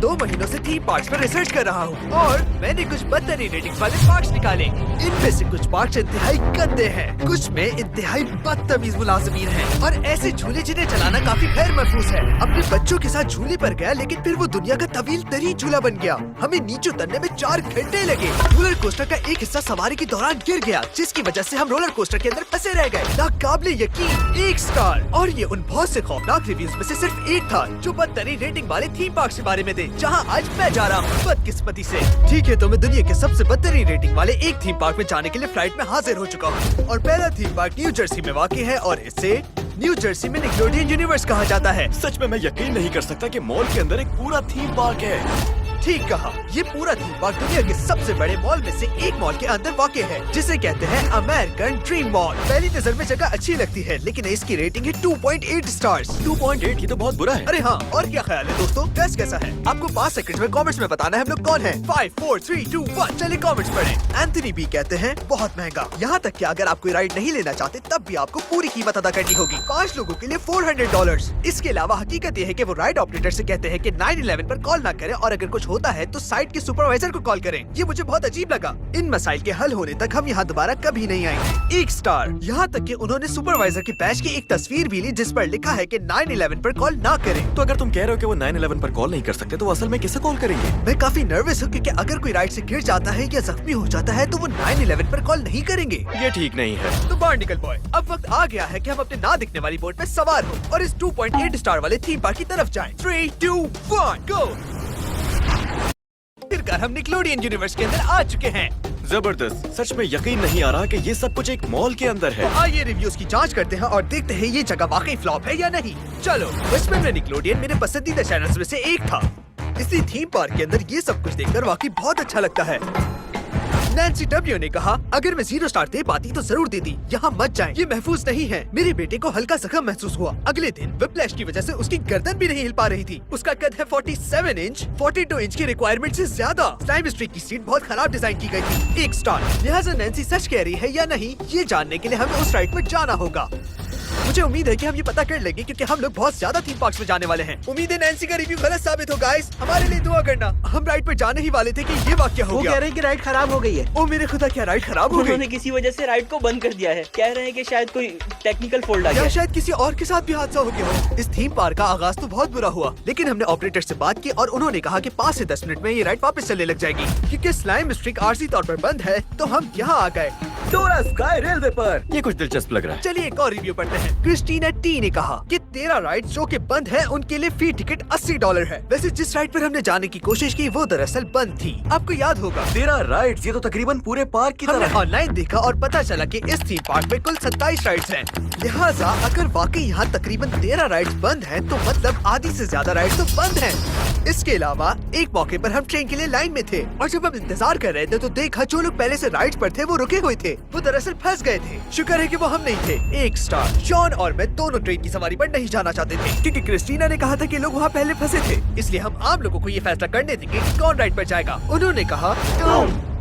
2 महीनों से theme parks पर रिसर्च कर रहा हूँ और मैंने कुछ बदतरीन रेटिंग्स वाले पार्क्स निकाले। इनमें से कुछ पार्क्स इंतहाई गंदे हैं, कुछ में इंतहाई बदतमीज मुलाजिमीन हैं और ऐसे झूले जिन्हें चलाना काफी गैर महफूज है। अपने बच्चों के साथ झूले पर गया, लेकिन फिर वो दुनिया का तवील तरीन झूला बन गया। हमें नीचे उतरने में 4 घंटे लगे। रोलर कोस्टर का एक हिस्सा सवारी के दौरान गिर गया, जिसकी वजह से हम रोलर कोस्टर के अंदर फंसे रह गए। नाकाबिले यकीन 1 स्टार। और ये उन बहुत से खौफनाक रिव्यूज में से सिर्फ एक था जो बदतरीन रेटिंग वाले थीम पार्क के बारे में थे, जहाँ आज मैं जा रहा हूँ बदकिस्मती से। ठीक है, तो मैं दुनिया के सबसे बदतरीन रेटिंग वाले एक थीम पार्क में जाने के लिए फ्लाइट में हाजिर हो चुका हूँ और पहला थीम पार्क न्यू जर्सी में वाक़ है और इसे न्यू जर्सी में निक्लोडियन यूनिवर्स कहा जाता है। सच में मैं यकीन नहीं कर सकता कि मॉल के अंदर एक पूरा थीम पार्क है। ठीक कहा, ये पूरा थीम पार्क दुनिया के सबसे बड़े मॉल में से एक मॉल के अंदर वाक़ है, जिसे कहते हैं अमेरिकन ड्रीम मॉल। पहली नजर में जगह अच्छी लगती है, लेकिन इसकी रेटिंग है 2.8 स्टार्स। 2.8 ये तो बहुत बुरा है। अरे हाँ, और क्या ख्याल है दोस्तों, टेस्ट कैसा है? आपको 5 सेकंड में कमेंट्स में बताना है हम लोग कौन है। 5, 4, 3, 2, 1 चलिए कमेंट्स पढ़ें। एंथनी बी कहते हैं बहुत महंगा, यहाँ तक कि अगर आप कोई राइड नहीं लेना चाहते तब भी आपको पूरी कीमत अदा करनी होगी। 5 लोगों के लिए $400। इसके अलावा हकीकत ये है कि वो राइड ऑपरेटर से कहते हैं कि 911 पर कॉल ना करें और अगर कुछ होता है तो साइट के सुपरवाइजर को कॉल करें। ये मुझे बहुत अजीब लगा। इन मसाइल के हल होने तक हम यहाँ दोबारा कभी नहीं आएंगे। 1 स्टार। यहाँ तक कि उन्होंने सुपरवाइजर की बैच की एक तस्वीर भी ली जिस पर लिखा है कि 911 पर कॉल ना करें। तो अगर तुम कह रहे हो कि वो 911 पर कॉल नहीं कर सकते तो असल में किसे कॉल करेंगे? मैं काफी नर्वस हूँ क्योंकि अगर कोई राइड से गिर जाता है या जख्मी हो जाता है तो वो 911 पर कॉल नहीं करेंगे। ये ठीक नहीं है। तो बार्निकल बॉय, अब वक्त आ गया है कि हम अपने ना दिखने वाली बोट में सवार हो और इस 2.8 स्टार वाले थीम पार्क की तरफ जाएं। 3, 2, 1 गो। आखिरकार हम निक्लोडियन यूनिवर्स के अंदर आ चुके हैं। जबरदस्त। सच में यकीन नहीं आ रहा कि ये सब कुछ एक मॉल के अंदर है। तो आइए रिव्यूज की जांच करते हैं और देखते हैं ये जगह वाकई फ्लॉप है या नहीं। चलो, बचपन में निक्लोडियन मेरे पसंदीदा चैनल्स में से एक था, इसलिए थीम पार्क के अंदर ये सब कुछ देखकर वाकई बहुत अच्छा लगता है। नैन्सी डब्ल्यू ने कहा, अगर मैं 0 स्टार दे पाती तो जरूर देती। यहाँ मत जाएं, ये महफूज नहीं है। मेरे बेटे को हल्का जख्म महसूस हुआ। अगले दिन विप्लैश की वजह से उसकी गर्दन भी नहीं हिल पा रही थी। उसका कद है 47 इंच, 42 इंच की रिक्वायरमेंट से ज्यादा। स्लाइम स्ट्रीक की सीट बहुत खराब डिजाइन की गई थी। 1 स्टार। लिहाजा नैन्सी सच कह रही है या नहीं, ये जानने के लिए हमें उस राइड में जाना होगा। मुझे उम्मीद है कि हम ये पता कर लेंगे क्योंकि हम लोग बहुत ज्यादा थीम पार्क्स में जाने वाले हैं। उम्मीद है नैन्सी का रिव्यू गलत साबित हो। गाइस, हमारे लिए दुआ करना। हम राइड पर जाने ही वाले थे कि ये वाकया हो वो गया। कह रहे हैं कि राइड खराब हो गई है। ओ मेरे खुदा, क्या राइड खराब हो गई? उन्होंने किसी वजह से राइड को बंद कर दिया है। कह रहे हैं कि शायद कोई टेक्निकल फॉल्ट आ या गया। शायद किसी और के साथ भी हादसा हो गया हो। इस थीम पार्क का आगाज तो बहुत बुरा हुआ, लेकिन हमने ऑपरेटर से बात की और उन्होंने कहा कि 5 से 10 मिनट में ये राइड वापस चलने लग जाएगी। क्योंकि स्लाइम स्ट्रीक आरजी तौर पर बंद है, तो हम यहाँ आ गए डोरा स्काई रेलवे पर। ये कुछ दिलचस्प लग रहा है। चलिए एक और रिव्यू पढ़ते हैं। क्रिस्टीना टी ने कहा कि 13 राइड जो कि बंद है उनके लिए फी टिकट $80 है। वैसे जिस राइड पर हमने जाने की कोशिश की वो दरअसल बंद थी। आपको याद होगा, 13 राइड्स, ये तो तकरीबन पूरे पार्क की हमने तरह है। ऑनलाइन देखा और पता चला कि इस थीम पार्क में कुल 27 राइड्स हैं। लिहाजा अगर वाकई यहाँ तकरीबन 13 राइड्स बंद हैं, तो मतलब आधी से ज्यादा राइड्स तो बंद हैं। इसके अलावा एक मौके पर हम ट्रेन के लिए लाइन में थे और जब हम इंतजार कर रहे थे तो देखा जो लोग पहले से राइड्स पर थे वो रुके हुए थे। वो दरअसल फंस गए थे। शुक्र है कि वो हम नहीं थे। 1 स्टार। शॉन और मैं दोनों ट्रेन की सवारी पर नहीं जाना चाहते थे क्योंकि क्रिस्टीना ने कहा था कि लोग वहाँ पहले फंसे थे, इसलिए हम आम लोगों को ये फैसला करने थे कि कौन राइड पर जाएगा। उन्होंने कहा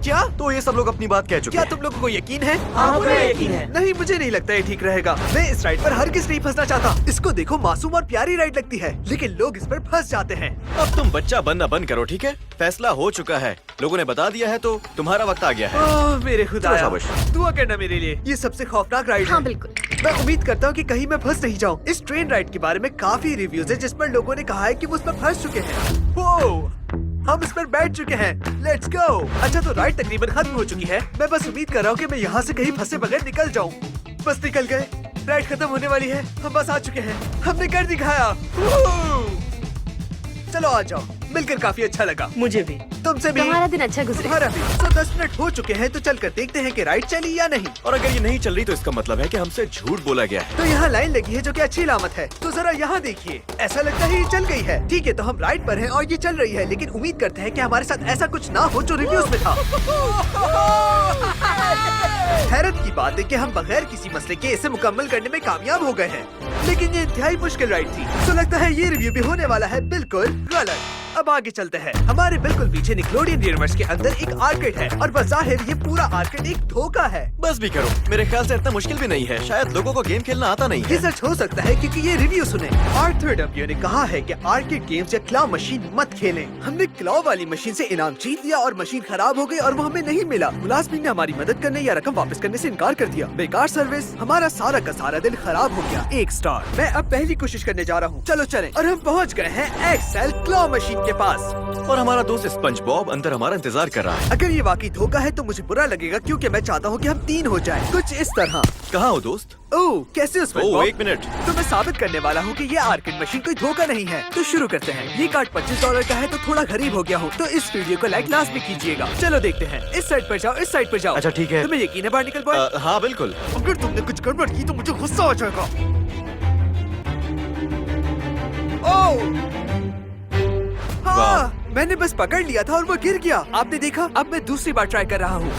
क्या? तो ये सब लोग अपनी बात कह चुके क्या हैं। तुम लोगों को यकीन है? हाँ, मुझे यकीन है। नहीं, मुझे नहीं लगता ये ठीक रहेगा। मैं इस राइड पर हर किस नहीं फंसना चाहता। इसको देखो, मासूम और प्यारी राइड लगती है, लेकिन लोग इस पर फंस जाते हैं। अब तुम बच्चा बनना बंद करो, ठीक है? फैसला हो चुका है, लोगों ने बता दिया है, तो तुम्हारा वक्त आ गया है। ओह मेरे खुदा, चलो शाबाश। दुआ करना मेरे लिए। ये सबसे खौफनाक राइड हाँ है। बिल्कुल। मैं उम्मीद करता हूँ कि कहीं मैं फंस नहीं जाऊँ। इस ट्रेन राइड के बारे में काफी रिव्यूज है जिस पर लोगों ने कहा है कि वो उस पर फंस चुके हैं। वो हम इस पर बैठ चुके हैं। Let's go. अच्छा, तो राइड तकरीबन खत्म हो चुकी है। मैं बस उम्मीद कर रहा हूँ कि मैं यहाँ से कहीं फंसे बगैर निकल जाऊँ। बस निकल गए। राइड खत्म होने वाली है। हम बस आ चुके हैं। हमने कर दिखाया। चलो आ जाओ, मिलकर काफी अच्छा लगा। मुझे भी। तुमसे भी। तुम्हारा दिन अच्छा गुजरे। तुम्हारा भी। तो 10 मिनट हो चुके हैं, तो चलकर देखते हैं कि राइड चली या नहीं। और अगर ये नहीं चल रही तो इसका मतलब है कि हमसे झूठ बोला गया है। तो यहाँ लाइन लगी है जो कि अच्छी अलामत है। तो जरा यहाँ देखिए, ऐसा लगता है ये चल गई है। ठीक है, तो हम राइड पर हैं और ये चल रही है, लेकिन उम्मीद करते हैं कि हमारे साथ ऐसा कुछ ना हो जो रिव्यूज में था। हैरत की बात है कि हम बगैर किसी मसले के इसे मुकम्मल करने में कामयाब हो गए हैं, लेकिन ये इंतहाई मुश्किल राइड थी। तो लगता है ये रिव्यू भी होने वाला है बिल्कुल गलत। अब आगे चलते हैं। हमारे बिल्कुल पीछे पीछे निकलोडियन यूनिवर्स के अंदर एक आर्केड है और बज़ाहिर ये पूरा आर्केड एक धोखा है। बस भी करो, मेरे ख्याल से इतना मुश्किल भी नहीं है। शायद लोगों को गेम खेलना आता नहीं ये है। सच हो सकता है क्योंकि ये रिव्यू सुने। आर्थर डब्ल्यू ने कहा है कि आर्केड गेम्स या क्लॉ मशीन मत खेलें। हमने क्लॉ वाली मशीन से इनाम जीत लिया और मशीन खराब हो गई और वो हमें नहीं मिला। मुलाजमीन ने हमारी मदद करने या रकम वापस करने से इनकार कर दिया। बेकार सर्विस, हमारा सारा का सारा दिन खराब हो गया। 1 स्टार। मैं अब पहली कोशिश करने जा रहा हूँ। चलो चलें। और हम पहुँच गए हैं एक्सेल क्लॉ मशीन के पास। और हमारा दोस्त स्पंज बॉब अंदर हमारा इंतजार कर रहा है। अगर ये वाकई धोखा है तो मुझे बुरा लगेगा क्योंकि मैं चाहता हूँ कि हम 3 हो जाएं। कुछ इस तरह। कहाँ हो दोस्त? ओह, कैसे हो स्पंज ओह, बॉब? 1 मिनट। तो मैं साबित करने वाला हूँ कि ये आर्केड मशीन कोई धोखा नहीं है। तो शुरू करते हैं। ये कार्ड $25 का है तो थोड़ा गरीब हो गया हूँ, तो इस वीडियो को लाइक लास्ट में कीजिएगा। चलो देखते हैं। इस साइड पर जाओ, इस साइड पर जाओ। अच्छा, ठीक है। तुम्हें यकीन है बार्निकल बॉय? हाँ बिल्कुल। अगर तुमने कुछ गड़बड़ की तो मुझे गुस्सा आ जाएगा। ओह हाँ, मैंने बस पकड़ लिया था और वो गिर गया। आपने देखा? अब मैं दूसरी बार ट्राई कर रहा हूँ।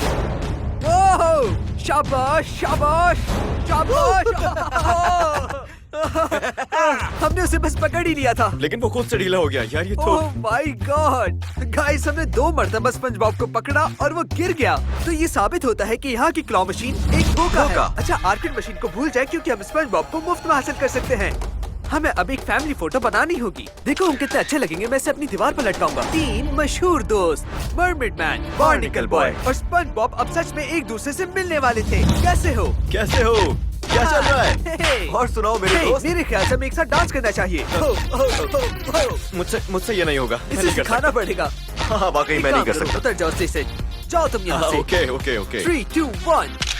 ओह, शाबाश शाबाश शाबाश। हमने उसे बस पकड़ ही लिया था। लेकिन वो खुद से ढीला हो गया यार, ये तो। ओह माय गॉड गाइस, हमने 2 मरतबा स्पंज बॉब को पकड़ा और वो गिर गया। तो ये साबित होता है कि यहाँ की क्लॉ मशीन एक धोखा है। अच्छा, आर्केड मशीन को भूल जाए क्योंकि हम स्पंज बॉब को मुफ्त में हासिल कर सकते हैं। हमें अब एक फैमिली फोटो बनानी होगी। देखो हम कितने अच्छे लगेंगे। मैं इसे अपनी दीवार पर लटकाऊंगा। 3 मशहूर दोस्त, मर्मेड मैन, बार्निकल बॉय और स्पंज बॉब अब सच में एक दूसरे से मिलने वाले थे। कैसे हो? कैसे हो? क्या चल रहा है? हे। और सुनाओ मेरे दोस्त। मेरे ख्याल से हमें एक साथ डांस करना चाहिए। मुझसे ये नहीं होगा। मैं इसे नहीं कर सिखाना पड़ेगा। सकता। हाँ वाकई मैं नहीं कर सकता। उतर जाओ स्टेज से। जाओ तुम यहाँ से। Okay okay okay. 3, 2, 1।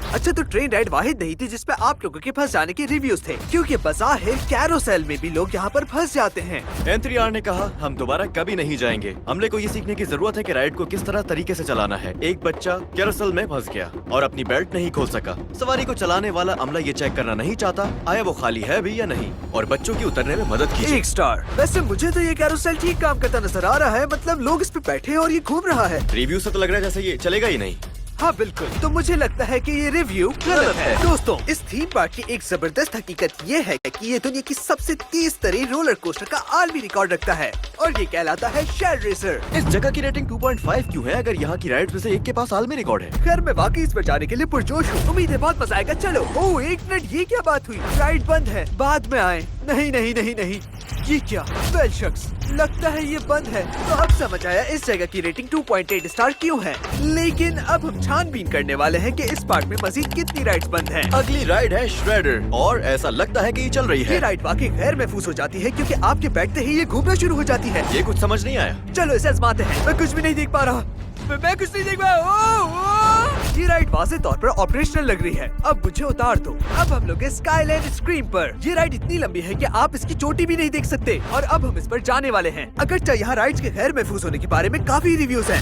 अच्छा, तो ट्रेन राइड वाहिद नहीं थी जिसपे आप लोगों के फंस जाने के रिव्यूज थे, क्योंकि बज़ाहिर कैरोसेल में भी लोग यहाँ पर फंस जाते हैं। एंथ्रीआर ने कहा हम दोबारा कभी नहीं जाएंगे। हमले को ये सीखने की जरूरत है कि राइड को किस तरह तरीके से चलाना है। एक बच्चा कैरोसेल में फंस गया और अपनी बेल्ट नहीं खोल सका। सवारी को चलाने वाला अमला ये चेक करना नहीं चाहता आया वो खाली है भी या नहीं, और बच्चों की उतरने में मदद कीजिए। 1 स्टार। वैसे मुझे तो ये कैरोसेल ठीक काम करता नजर आ रहा है। मतलब लोग इस पे बैठे हैं और ये घूम रहा है। रिव्यू से तो लग रहा है जैसे ये चलेगा ही नहीं। हाँ बिल्कुल। तो मुझे लगता है कि ये रिव्यू गलत है। दोस्तों, इस थीम पार्क की एक जबरदस्त हकीकत ये है कि ये दुनिया की सबसे तेज तरीन रोलर कोस्टर का आलमी रिकॉर्ड रखता है और ये कहलाता है शेल रेसर। इस जगह की रेटिंग 2.5 क्यों है अगर यहाँ की राइड्स में से एक के पास आलमी रिकॉर्ड है? खैर, मैं वाकई इस पर जाने के लिए पुरजोश हूँ। उम्मीद है बहुत मजा आएगा। चलो। ओह 1 मिनट, ये क्या बात हुई? राइड बंद है, बाद में आए। नहीं नहीं नहीं नहीं, ये क्या? वेल शख्स, लगता है ये बंद है। तो अब समझ आया इस जगह की रेटिंग 2.8 स्टार क्यों है। लेकिन अब हम छानबीन करने वाले हैं कि इस पार्क में मजीद कितनी राइड्स बंद हैं। अगली राइड है श्रेडर और ऐसा लगता है कि ये चल रही ये है। राइड वाकई गैर महफूज हो जाती है क्योंकि आपके बैठते ही ये घूमना शुरू हो जाती है। ये कुछ समझ नहीं आया। चलो इसे आजमाते हैं। मैं कुछ भी नहीं देख पा रहा। मैं कुछ नहीं देख पा रहा। ये राइड वाज़ेह तौर पर ऑपरेशनल लग रही है। अब मुझे उतार दो। अब हम लोग हैं स्काईलैंड स्क्रीम पर। ये राइड इतनी लंबी है कि आप इसकी चोटी भी नहीं देख सकते और अब हम इस पर जाने वाले हैं। अगरचे यहाँ राइड्स के गैर महफूज होने के बारे में काफी रिव्यूज हैं।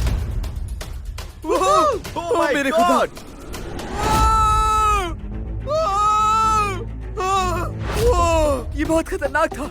Oh my मेरे God! ये बहुत खतरनाक था।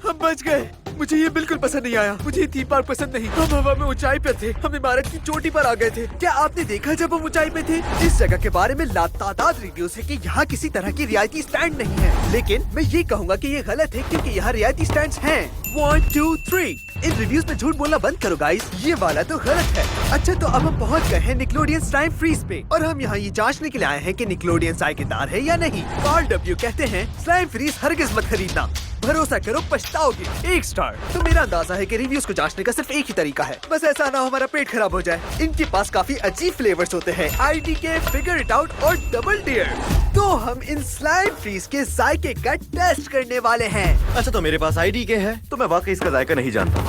हम बच गए। मुझे ये बिल्कुल पसंद नहीं आया। मुझे ये थीम पार्क पसंद नहीं। हम हवा में ऊंचाई पे थे। हम इमारत की चोटी पर आ गए थे। क्या आपने देखा जब हम ऊंचाई पे थे? इस जगह के बारे में लातादाद रिव्यूज है कि यहाँ किसी तरह की रियायती स्टैंड नहीं है, लेकिन मैं ये कहूँगा कि ये गलत है क्योंकि यहाँ रियायती स्टैंड हैं। 1, 2, 3। इन रिव्यूज में झूठ बोलना बंद करो गाइस, ये वाला तो गलत है। अच्छा, तो अब हम पहुँच गए हैं निकलोडियन स्लाइम फ्रीज पे और हम यहाँ ये जांचने के लिए आए हैं कि निकलोडियन साइकेदार है या नहीं। कार्ल डब्ल्यू कहते हैं स्लाइम फ्रीज हरगिज मत खरीदना, भरोसा करो पछताओगे। 1 स्टार। तो मेरा अंदाजा है कि रिव्यूज को जांचने का सिर्फ एक ही तरीका है, बस ऐसा ना हो हमारा पेट खराब हो जाए। इनके पास काफी अजीब फ्लेवर्स होते हैं, IDK, फिगर इट आउट और डबल डेयर। तो हम इन स्लाइम फ्रीज के जायके का टेस्ट करने वाले हैं। अच्छा, तो मेरे पास IDK है तो मैं वाकई इसका जायका नहीं जानता।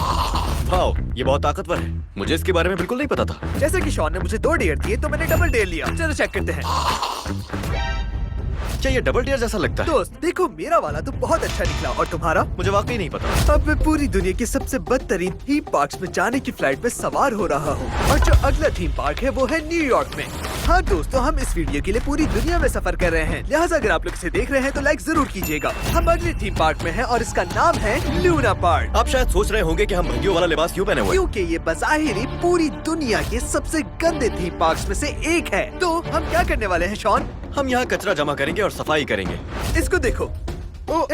वाओ, ये बहुत ताकतवर है। मुझे इसके बारे में बिल्कुल नहीं पता था। जैसे कि शॉन ने मुझे 2 डेयर दिए तो मैंने डबल डेयर लिया। चलो चेक करते हैं। क्या ये डबल डेयर जैसा लगता है? दोस्त देखो, मेरा वाला तो बहुत अच्छा निकला और तुम्हारा? मुझे वाकई नहीं पता। अब मैं पूरी दुनिया के सबसे बदतरीन थीम पार्क्स में जाने की फ्लाइट में सवार हो रहा हूँ और जो अगला थीम पार्क है वो है न्यूयॉर्क में। हाँ दोस्तों, हम इस वीडियो के लिए पूरी दुनिया में सफर कर रहे हैं, लिहाजा अगर आप लोग इसे देख रहे हैं तो लाइक जरूर कीजिएगा। हम अगले थीम पार्क में हैं और इसका नाम है लूना पार्क। आप शायद सोच रहे होंगे कि हम भंगियों वाला लिबास क्यों पहने हुए हैं? क्योंकि ये बज़ाहिर पूरी दुनिया के सबसे गंदे थीम पार्क्स में से एक है। तो हम क्या करने वाले हैं शॉन? हम यहाँ कचरा जमा करेंगे और सफाई करेंगे। इसको देखो, ओ,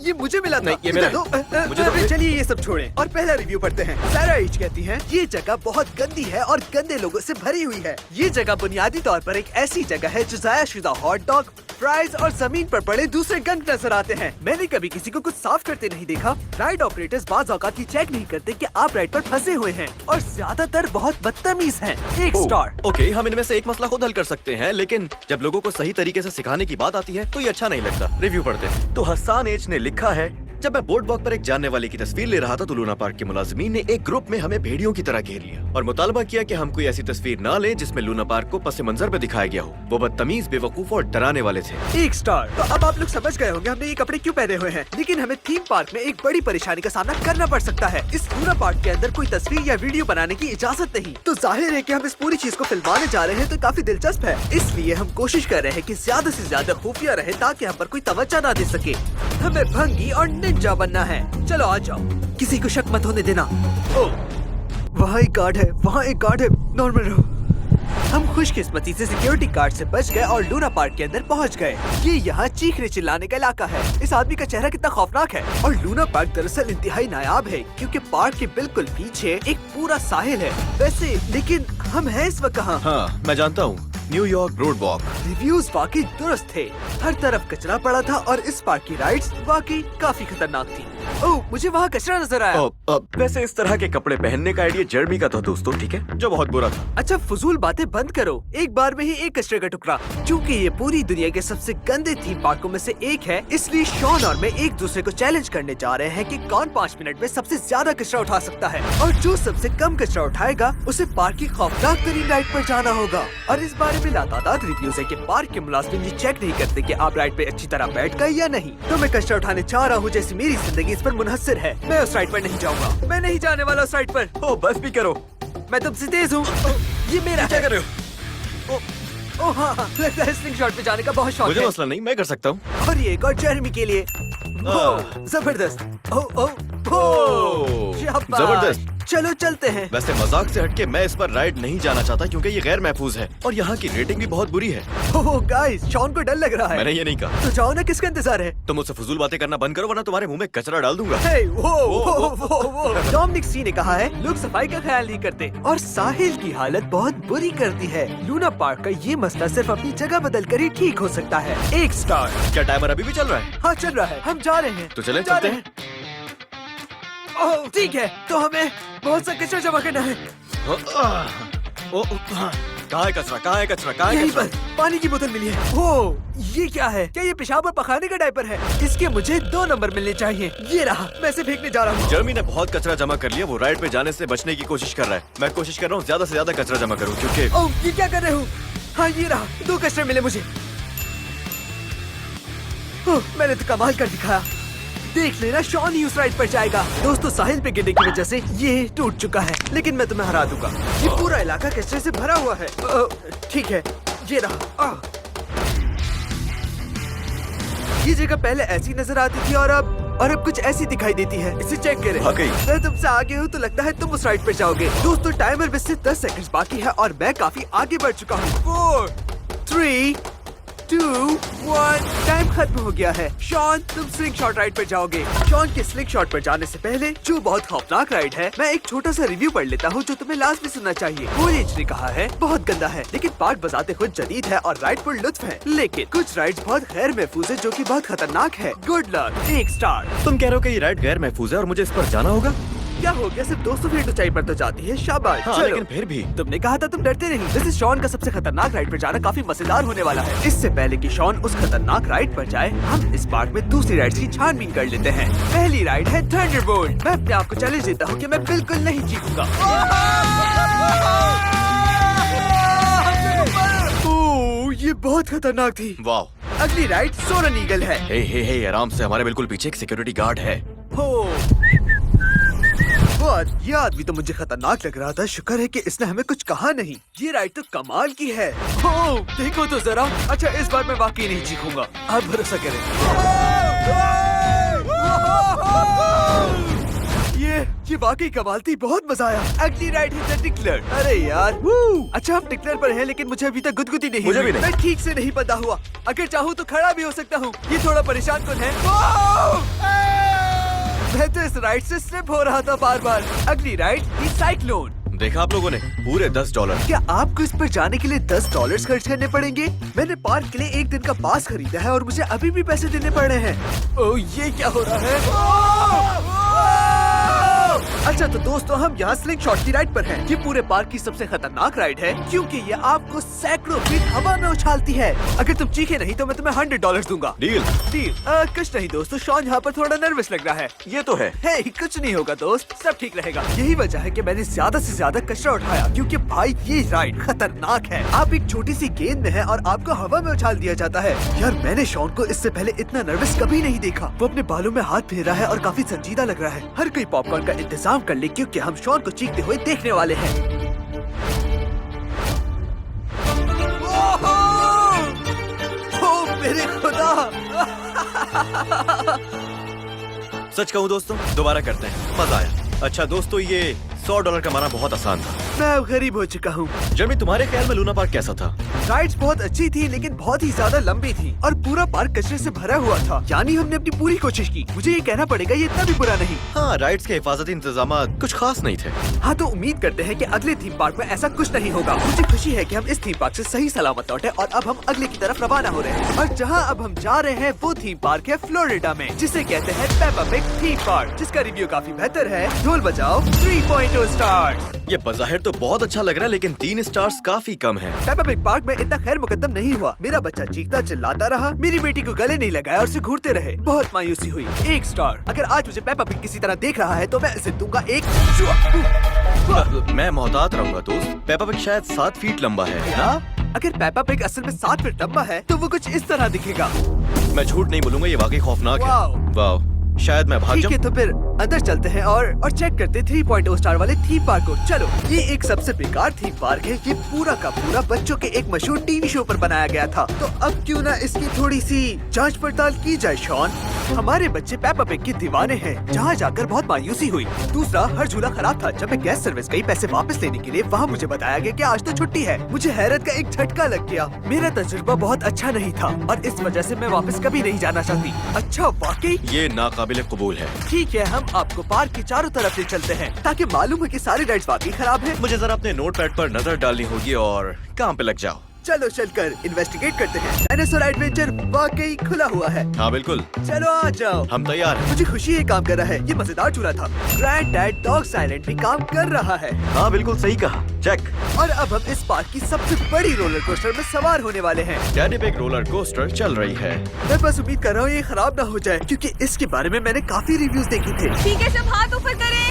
ये मुझे मिला था। नहीं, ये मेरा इधर है। दो। मुझे दो। अरे चलिए ये सब छोड़ें और पहला रिव्यू पढ़ते हैं। सारा एच कहती है ये जगह बहुत गंदी है और गंदे लोगों से भरी हुई है। ये जगह बुनियादी तौर पर एक ऐसी जगह है जो ज़ाया-शुदा हॉट डॉग, फ्राइज और जमीन पर पड़े दूसरे गंद नजर आते हैं। मैंने कभी किसी को कुछ साफ करते नहीं देखा। राइड ऑपरेटर्स बाज़ औक़ात ये चेक नहीं करते कि आप राइड पर फंसे हुए हैं और ज्यादातर बहुत बदतमीज हैं। 1 स्टार। ओके, हम इनमें से एक मसला खुद हल कर सकते हैं, लेकिन जब लोगों को सही तरीके से सिखाने की बात आती है तो ये अच्छा नहीं लगता। रिव्यू पढ़ते हैं। तो हसन एच ने लिखा है, जब मैं बोर्ड वॉक पर एक जानने वाले की तस्वीर ले रहा था तो लूना पार्क के मुलाजिमीन ने एक ग्रुप में हमें भेड़ियों की तरह घेर लिया और मुतालबा किया कि हम कोई ऐसी तस्वीर न लें जिसमें लूना पार्क को पस मंजर पे दिखाया गया हो। वो बदतमीज, बेवकूफ और डराने वाले थे। 1 स्टार। तो अब आप लोग समझ गए होंगे हमने ये कपड़े क्यों पहने हुए हैं, लेकिन हमें थीम पार्क में एक बड़ी परेशानी का सामना करना पड़ सकता है। इस लूना पार्क के अंदर कोई तस्वीर या वीडियो बनाने की इजाजत नहीं। तो जाहिर है कि हम इस पूरी चीज को फिल्माने जा रहे हैं तो काफी दिलचस्प है। इसलिए हम कोशिश कर रहे हैं कि ज्यादा से ज्यादा खुफिया रहे ताकि हम पर कोई तवज्जो न दे सके। हमें भंगी और निंजा बनना है। चलो आ जाओ, किसी को शक मत होने देना। वहाँ एक गार्ड है, वहाँ एक गार्ड है। नॉर्मल रहो। हम खुशकिस्मती से सिक्योरिटी गार्ड से बच गए और लूना पार्क के अंदर पहुंच गए। ये यहाँ चीखने चिल्लाने का इलाका है। इस आदमी का चेहरा कितना खौफनाक है। और लूना पार्क दरअसल इंतहाई नायाब है क्योंकि पार्क के बिल्कुल पीछे एक पूरा साहिल है। वैसे लेकिन हम हैं इस वक्त कहाँ? हाँ, मैं जानता हूँ, न्यूयॉर्क रोड वॉक। रिव्यूज वाकई दुरुस्त थे। हर तरफ कचरा पड़ा था और इस पार्क की राइड्स वाकई काफी खतरनाक थी। ओह, मुझे वहाँ कचरा नजर आया। वैसे इस तरह के कपड़े पहनने का आइडिया जर्मी का था दोस्तों, ठीक है, जो बहुत बुरा था। अच्छा, फजूल बातें बंद करो। एक बार में ही एक कचरे का टुकड़ा। चूँकि ये पूरी दुनिया के सबसे गंदे थीम पार्कों में से एक है, इसलिए शॉन और मैं एक दूसरे को चैलेंज करने जा रहे हैं कि कौन 5 मिनट में सबसे ज्यादा कचरा उठा सकता है और जो सबसे कम कचरा उठाएगा उसे पार्क की खौफनाक तरीन राइड पर जाना होगा। और इस बारे में लातादाद रिव्यूज है कि पार्क के मुलाजिम ये चेक नहीं करते कि आप राइड पे अच्छी तरह बैठ गए या नहीं। तो मैं कचरा उठाने जा रहा हूँ जैसे मेरी जिंदगी इस पर मुनहसर है। मैं उस राइड पर नहीं जाऊँगा। मैं नहीं जाने वाला उस राइड पर। ओ, बस भी करो। मैं तुमसे तेज हूँ। ये मेरा क्या है। कर रहे हो? ओह हाँ, लगता है स्लिंग शॉट पे जाने का बहुत शौक मुझे है। मसला नहीं, मैं कर सकता हूँ। और ये एक और जर्मी के लिए। ओह, जबरदस्त। ओह ओह ओह, शाबाश। जबरदस्त। चलो चलते हैं। वैसे मजाक से हटके मैं इस पर राइड नहीं जाना चाहता क्योंकि ये गैर महफूज है और यहाँ की रेटिंग भी बहुत बुरी है। ओह गाइस, शॉन को डर लग रहा है। मैंने ये नहीं कहा। तो जाओ ना, किसका इंतजार है? तुम मुझसे फजूल बातें करना बंद करो वरना तुम्हारे मुंह में कचरा डाल दूंगा। हे, वो। डोमिनिक सी ने कहा है लोग सफाई का ख्याल नहीं करते और साहिल की हालत बहुत बुरी करती है। लूना पार्क का ये मसला सिर्फ अपनी जगह बदल कर ही ठीक हो सकता है। 1 स्टार। क्या टाइमर अभी भी चल रहा है? हाँ चल रहा है, हम जा रहे हैं। तो चलें, जा चलते रहे ओह ठीक है, तो हमें बहुत सा कचरा जमा करना है। कहाँ है कचरा? कहाँ है कचरा? कहाँ है यहीं कचरा? पर पानी की बोतल मिली है। ओह, ये क्या है? क्या ये पेशाब और पखाने का डायपर है? इसके मुझे 2 नंबर मिलने चाहिए। ये रहा, मैं इसे फेंकने जा रहा हूँ। जर्मी ने बहुत कचरा जमा कर लिया। वो राइड पे जाने से बचने की कोशिश कर रहा है। मैं कोशिश कर रहा हूँ ज्यादा से ज्यादा कचरा जमा करूँ क्योंकि ओह, ये क्या कर रहे हो? हाँ ये रहा, 2 कचरे मिले मुझे। ओह, मैंने तो कमाल कर दिखाया। देख लेना, शॉन ही उस राइड पर जाएगा। दोस्तों, साहिल पे गिरने की वजह से ये टूट चुका है, लेकिन मैं तुम्हें हरा दूंगा। ये पूरा इलाका कचरे से भरा हुआ है। ठीक है, ये रहा। ये जगह पहले ऐसी नजर आती थी और अब कुछ ऐसी दिखाई देती है। इसे चेक करें। वाकई। मैं तुमसे आगे हूँ तो लगता है तुम उस राइड पर जाओगे। दोस्तों, टाइमर में से 10 सेकंड बाकी है और मैं काफी आगे बढ़ चुका हूँ। 4, 3, 2, 1, टाइम खत्म हो गया है। शॉन, तुम स्लिंग शॉट राइड पर जाओगे। शॉन के स्लिंग शॉट पर जाने से पहले, जो बहुत खौफनाक राइड है, मैं एक छोटा सा रिव्यू पढ़ लेता हूँ जो तुम्हें लाजमी सुनना चाहिए। वोयेज ने कहा है बहुत गंदा है, लेकिन पार्क बजाते खुद जदीद है और राइड पर लुत्फ है। लेकिन कुछ राइड्स बहुत गैर महफूज है जो कि बहुत खतरनाक है। Good luck. 1 स्टार। तुम कह रहे हो कि ये राइड गैर महफूज है और मुझे इस पर जाना होगा? क्या हो गया? सिर्फ 200 फीट ऊंचाई पर तो जाती है। शाबाश। हाँ, चलो। लेकिन फिर भी तुमने कहा था तुम डरते नहीं। वैसे शॉन का सबसे खतरनाक राइड पर जाना काफी मजेदार होने वाला है। इससे पहले कि शॉन उस खतरनाक राइड पर जाए, हम इस पार्क में दूसरी राइड्स की छानबीन कर लेते हैं। पहली राइड है थंडरबोल्ट। मैं अपने आप को चैलेंज देता हूँ कि मैं बिल्कुल नहीं जीतूंगा। ओह, ये बहुत खतरनाक थी। वाह। अगली राइड सोरन ईगल है। हे आराम से, हमारे बिल्कुल पीछे एक सिक्योरिटी गार्ड है। ये आदमी तो मुझे खतरनाक लग रहा था। शुक्र है कि इसने हमें कुछ कहा नहीं। ये राइड तो कमाल की है। ओह, देखो तो जरा। अच्छा, इस बार मैं वाकई नहीं चीखूंगा, आप भरोसा करें। ये ये वाकई कमाल थी, बहुत मजा आया। अगली राइड है टिकलर। अरे यार, अच्छा हम टिकलर पर हैं, लेकिन मुझे अभी तक गुदगुदी नहीं मुझे हुई। भी नहीं। मैं ठीक से नहीं बंधा हुआ। अगर चाहूँ तो खड़ा भी हो सकता हूँ। ये थोड़ा परेशान कौन है? मैं तो इस राइड से स्लिप हो रहा था बार बार। अगली राइड थी साइक्लोन। देखा आप लोगों ने, पूरे $10। क्या आपको इस पर जाने के लिए $10 खर्च करने पड़ेंगे? मैंने पार्क के लिए एक दिन का पास खरीदा है और मुझे अभी भी पैसे देने पड़ रहे हैं। ओह, ये क्या हो रहा है? अच्छा तो दोस्तों, हम यहाँ स्लिंग शॉट की राइड पर हैं। ये पूरे पार्क की सबसे खतरनाक राइड है क्योंकि ये आपको सैकड़ों फीट हवा में उछालती है। अगर तुम चीखे नहीं तो मैं तुम्हें $100 दूंगा। डील। डील। कुछ नहीं दोस्तों, शॉन यहाँ पर थोड़ा नर्वस लग रहा है। ये तो है। हे, कुछ नहीं होगा दोस्त, सब ठीक रहेगा। यही वजह है कि मैंने ज्यादा से ज्यादा कचरा उठाया क्योंकि भाई ये राइड खतरनाक है। आप एक छोटी सी गेंद में हैं और आपको हवा में उछाल दिया जाता है। यार मैंने शॉन को इससे पहले इतना नर्वस कभी नहीं देखा। वो अपने बालों में हाथ फेर रहा है और काफी संजीदा लग रहा है। हर कोई पॉपकॉर्न का इंतजाम कर ले क्योंकि हम शॉन को चीखते हुए देखने वाले हैं। ओह मेरे खुदा! सच कहूँ दोस्तों, दोबारा करते हैं, मजा आया। अच्छा दोस्तों, ये $100 कमाना बहुत आसान था। मैं अब गरीब हो चुका हूँ। जर्मी, तुम्हारे ख्याल में लूना पार्क कैसा था? राइड्स बहुत अच्छी थी लेकिन बहुत ही ज्यादा लंबी थी और पूरा पार्क कचरे से भरा हुआ था। यानी हमने अपनी पूरी कोशिश की। मुझे ये कहना पड़ेगा, ये इतना भी बुरा नहीं। हाँ, राइड्स के हिफाजती इंतजाम कुछ खास नहीं थे। हाँ तो उम्मीद करते हैं कि अगले थीम पार्क में ऐसा कुछ नहीं होगा। मुझे खुशी है कि हम इस थीम पार्क से सही सलामत लौटे और अब हम अगले की तरफ रवाना हो रहे हैं। और जहाँ अब हम जा रहे हैं वो थीम पार्क है फ्लोरिडा में, जिसे कहते हैं पेपा पिग थीम पार्क, जिसका रिव्यू काफी बेहतर है। ढोल बजाओ, 3.0 स्टार्स। ये बज़ाहिर तो बहुत अच्छा लग रहा है, लेकिन 3 स्टार्स काफी कम है। पेपा पिग पार्क में इतना खैर मुकद्दम नहीं हुआ। मेरा बच्चा चीखता चिल्लाता रहा, मेरी बेटी को गले नहीं लगाया और उसे घूरते रहे। बहुत मायूसी हुई। 1 स्टार। अगर आज मुझे पेपा पिग किसी तरह देख रहा है तो मैं इसे दूंगा 1। मैं मोहतात रहूंगा दोस्त। पेपा पिग शायद 7 फीट लंबा है ना? अगर पेपा पिग असल में 7 फीट लंबा है तो वो कुछ इस तरह दिखेगा। मैं झूठ नहीं बोलूंगा, ये वाकई खौफनाक है। वाओ। वाओ, शायद मैं भाग ठीक है जाऊं। तो फिर अंदर चलते हैं और चेक करते 3.0 स्टार वाले थीम पार्क को। चलो, ये एक सबसे बेकार थीम पार्क है। ये पूरा का पूरा बच्चों के एक मशहूर टीवी शो पर बनाया गया था। तो अब क्यों ना इसकी थोड़ी सी जांच पड़ताल की जाए। शॉन, हमारे बच्चे पेपा पिग के दीवाने हैं। जहाँ जाकर बहुत मायूसी हुई। दूसरा, हर झूला खराब था। जब मैं गैस सर्विस गई पैसे वापस लेने के लिए, वहाँ मुझे बताया गया कि आज तो छुट्टी है। मुझे हैरत का एक झटका लग गया। मेरा तजुर्बा बहुत अच्छा नहीं था और इस वजह से मैं वापस कभी नहीं जाना चाहती। अच्छा वाकई? ये नाकाबिले कबूल है। ठीक है, हम आपको पार्क के चारों तरफ ले चलते हैं ताकि मालूम हो कि सारी राइड्स वाकई खराब है। मुझे जरा अपने नोटपैड पर नजर डालनी होगी और काम पे लग जाओ। चलो चलकर इन्वेस्टिगेट करते हैं। डायनासोर एडवेंचर वाकई खुला हुआ है। हाँ बिल्कुल, चलो आ जाओ। हम तैयार हैं। मुझे खुशी है काम कर रहा है। ये मजेदार झूला था। ग्रैंड डैड डॉग्स आइलैंड भी काम कर रहा है। हाँ बिल्कुल सही कहा, चेक। और अब हम इस पार्क की सबसे बड़ी रोलर कोस्टर में सवार होने वाले हैं। डैडी पिग रोलर कोस्टर चल रही है। मैं बस उम्मीद कर रहा हूँ ये खराब ना हो जाए क्योंकि इसके बारे में मैंने काफी रिव्यूज देखे थे। ठीक है, सब हाथ ऊपर करें।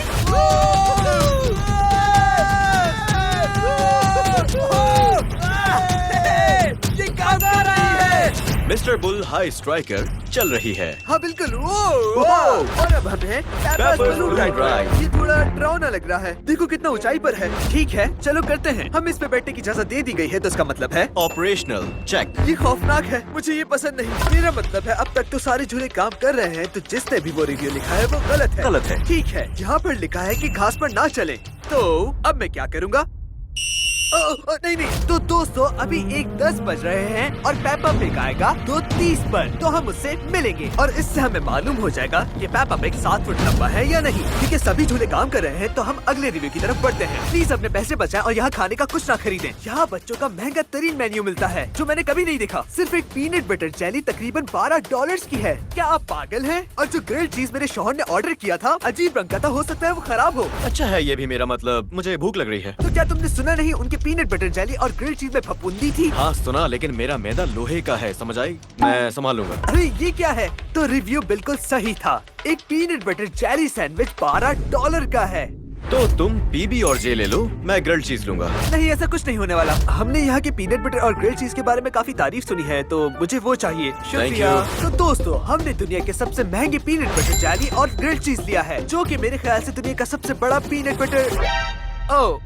ये काम कर रही है। मिस्टर बुल हाई स्ट्राइकर चल रही है। हाँ बिल्कुल। और अब हम हैं पेपर्स बलून राइड। ये थोड़ा डरावना लग रहा है। देखो कितना ऊंचाई पर है। ठीक है, चलो करते हैं। हम इस पे बैठने की इजाजत दे दी गई है तो इसका मतलब है ऑपरेशनल, चेक। ये खौफनाक है। मुझे ये पसंद नहीं। मेरा मतलब है अब तक तो सारे झूले काम कर रहे हैं, तो जिसने भी वो रिव्यू लिखा है वो गलत है। गलत है। ठीक है, यहाँ पर लिखा है कि घास पर ना चले। तो अब मैं क्या करूँगा? नहीं नहीं, तो दोस्तों अभी 1:10 बज रहे हैं और पेपा पिग आएगा 2:30 पर। तो हम उससे मिलेंगे और इससे हमें मालूम हो जाएगा कि पेपा पिग 7 फुट लंबा है या नहीं। क्योंकि सभी झूले काम कर रहे हैं तो हम अगले रिव्यू की तरफ बढ़ते हैं। प्लीज अपने पैसे बचाएं और यहाँ खाने का कुछ ना खरीदें। यहाँ बच्चों का महंगा तरीन मेन्यू मिलता है जो मैंने कभी नहीं देखा। सिर्फ एक पीनट बटर जेली तकरीबन $12 की है। क्या आप पागल हैं? और जो ग्रिल्ड चीज मेरे शौहर ने ऑर्डर किया था अजीब रंग का था, हो सकता है वो खराब हो। अच्छा है ये भी, मेरा मतलब मुझे भूख लग रही है। तो क्या तुमने सुना नहीं? उनकी पीनट बटर जेली और ग्रिल्ड चीज में फफूंदी थी। हाँ सुना, लेकिन मेरा मैदा लोहे का है, समझ आई? मैं संभालूंगा। अरे ये क्या है? तो रिव्यू बिल्कुल सही था। एक पीनट बटर जेली सैंडविच $12 का है। तो तुम पीबी और जे ले लो, मैं ग्रिल्ड चीज लूंगा। नहीं, ऐसा कुछ नहीं होने वाला। हमने यहाँ के पीनट बटर और ग्रिल्ड चीज के बारे में काफी तारीफ सुनी है तो मुझे वो चाहिए। शुक्रिया। तो दोस्तों, हमने दुनिया के सबसे महंगे पीनट बटर जेली और ग्रिल्ड चीज लिया है, जो कि मेरे ख्याल से दुनिया का सबसे बड़ा पीनट बटर। ओह,